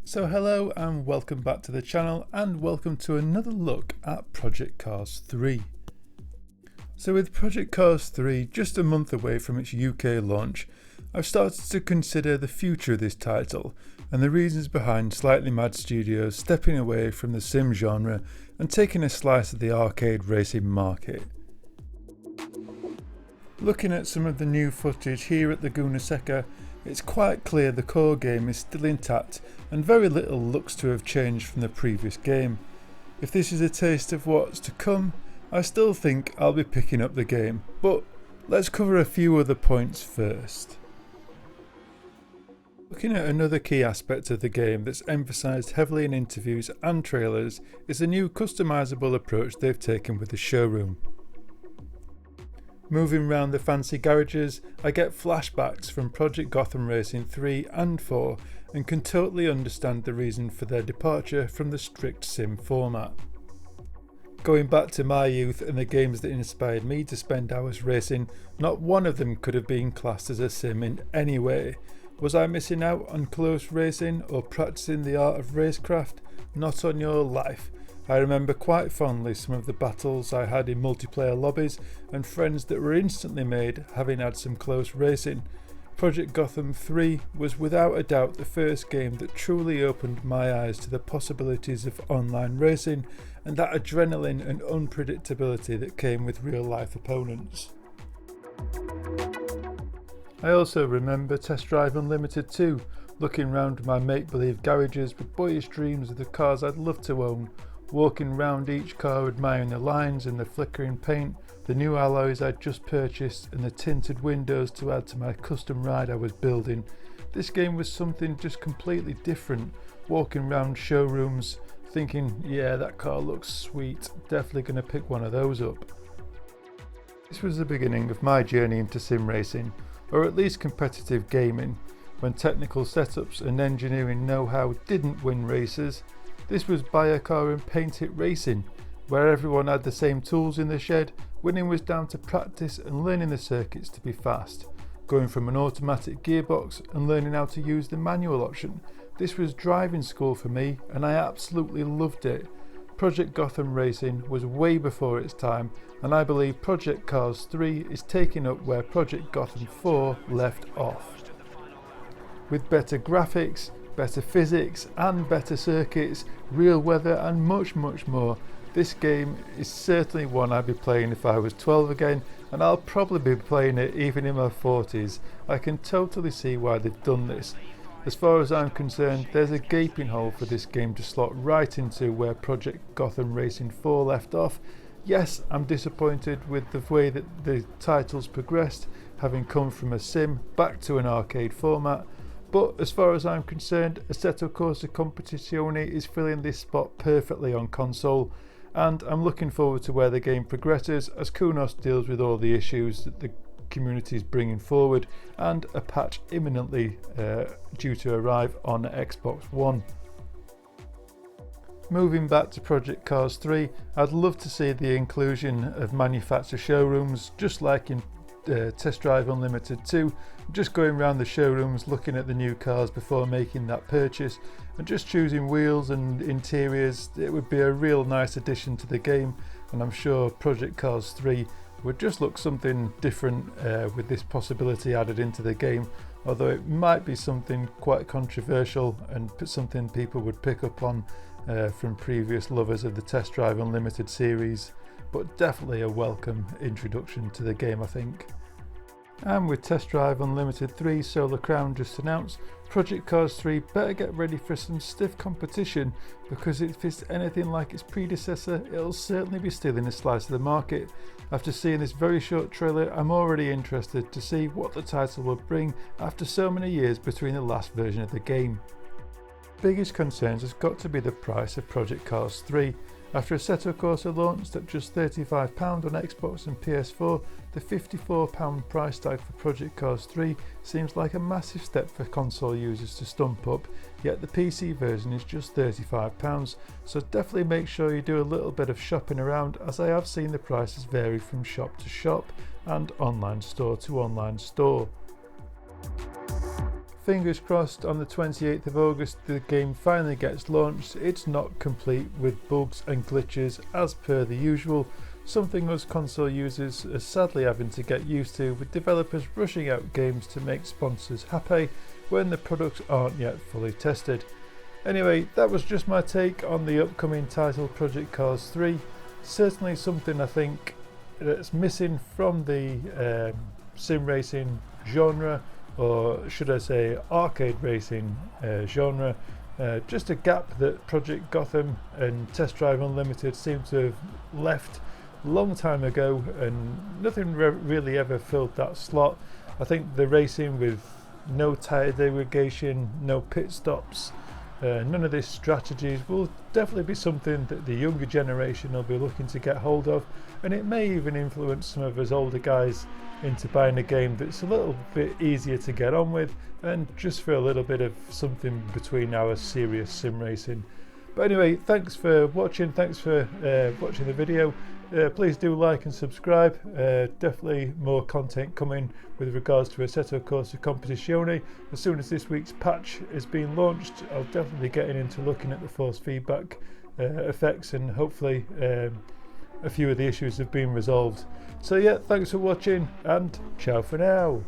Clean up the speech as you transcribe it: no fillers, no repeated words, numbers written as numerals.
So hello and welcome back to the channel, and welcome to another look at Project Cars 3. So with Project Cars 3 just a month away from its UK launch, I've started to consider the future of this title and the reasons behind Slightly Mad Studios stepping away from the sim genre and taking a slice of the arcade racing market. Looking at some of the new footage here at the Gooseneck, it's quite clear the core game is still intact and very little looks to have changed from the previous game. If this is a taste of what's to come, I still think I'll be picking up the game, but let's cover a few other points first. Looking at another key aspect of the game that's emphasised heavily in interviews and trailers is the new customisable approach they've taken with the showroom. Moving round the fancy garages, I get flashbacks from Project Gotham Racing 3 and 4 and can totally understand the reason for their departure from the strict sim format. Going back to my youth and the games that inspired me to spend hours racing, not one of them could have been classed as a sim in any way. Was I missing out on close racing or practicing the art of racecraft? Not on your life. I remember quite fondly some of the battles I had in multiplayer lobbies and friends that were instantly made having had some close racing. Project Gotham 3 was without a doubt the first game that truly opened my eyes to the possibilities of online racing and that adrenaline and unpredictability that came with real life opponents. I also remember Test Drive Unlimited 2, looking round my make-believe garages with boyish dreams of the cars I'd love to own. Walking round each car admiring the lines and the flickering paint, the new alloys I'd just purchased and the tinted windows to add to my custom ride I was building. This game was something just completely different. Walking round showrooms thinking, yeah, that car looks sweet, definitely going to pick one of those up. This was the beginning of my journey into sim racing, or at least competitive gaming, when technical setups and engineering know-how didn't win races. This was buy a car and paint it racing, where everyone had the same tools in the shed. Winning was down to practice and learning the circuits to be fast. Going from an automatic gearbox and learning how to use the manual option. This was driving school for me and I absolutely loved it. Project Gotham Racing was way before its time, and I believe Project Cars 3 is taking up where Project Gotham 4 left off. With better graphics, better physics and better circuits, real weather and much more, this game is certainly one I'd be playing if I was 12 again, and I'll probably be playing it even in my 40s. I can totally see why they've done this. As far as I'm concerned, there's a gaping hole for this game to slot right into where Project Gotham Racing 4 left off. Yes, I'm disappointed with the way that the titles progressed, having come from a sim back to an arcade format. But as far as I'm concerned, Assetto Corsa Competizione is filling this spot perfectly on console, and I'm looking forward to where the game progresses as Kunos deals with all the issues that the community is bringing forward, and a patch imminently due to arrive on Xbox One. Moving back to Project Cars 3, I'd love to see the inclusion of manufacturer showrooms, just like in Test Drive Unlimited 2, just going around the showrooms looking at the new cars before making that purchase and just choosing wheels and interiors. It would be a real nice addition to the game, and I'm sure Project Cars 3 would just look something different with this possibility added into the game, although it might be something quite controversial and something people would pick up on from previous lovers of the Test Drive Unlimited series, but definitely a welcome introduction to the game, I think. And with Test Drive Unlimited 3 Solar Crown just announced, Project Cars 3 better get ready for some stiff competition, because if it's anything like its predecessor, it'll certainly be stealing a slice of the market. After seeing this very short trailer, I'm already interested to see what the title will bring after so many years between the last version of the game. Biggest concerns has got to be the price of Project Cars 3. After Assetto Corsa launched at just £35 on Xbox and PS4, the £54 price tag for Project Cars 3 seems like a massive step for console users to stump up, yet the PC version is just £35, so definitely make sure you do a little bit of shopping around, as I have seen the prices vary from shop to shop and online store to online store. fingers crossed on the 28th of August the game finally gets launched. It's not complete with bugs and glitches as per the usual, something us console users are sadly having to get used to, with developers rushing out games to make sponsors happy when the products aren't yet fully tested. Anyway, that was just my take on the upcoming title Project Cars 3. Certainly something I think that's missing from the sim racing genre, or should I say arcade racing genre. Just a gap that Project Gotham and Test Drive Unlimited seem to have left a long time ago, and nothing really ever filled that slot. I think the racing with no tyre degradation, no pit stops, none of these strategies will definitely be something that the younger generation will be looking to get hold of, and it may even influence some of us older guys into buying a game that's a little bit easier to get on with, and just for a little bit of something between our serious sim racing. But anyway, thanks for watching, thanks for watching the video. Please do like and subscribe. Definitely more content coming with regards to Assetto Corsa Competizione. As soon as this week's patch is being launched, I'll definitely be getting into looking at the force feedback effects, and hopefully a few of the issues have been resolved. So yeah, thanks for watching and ciao for now.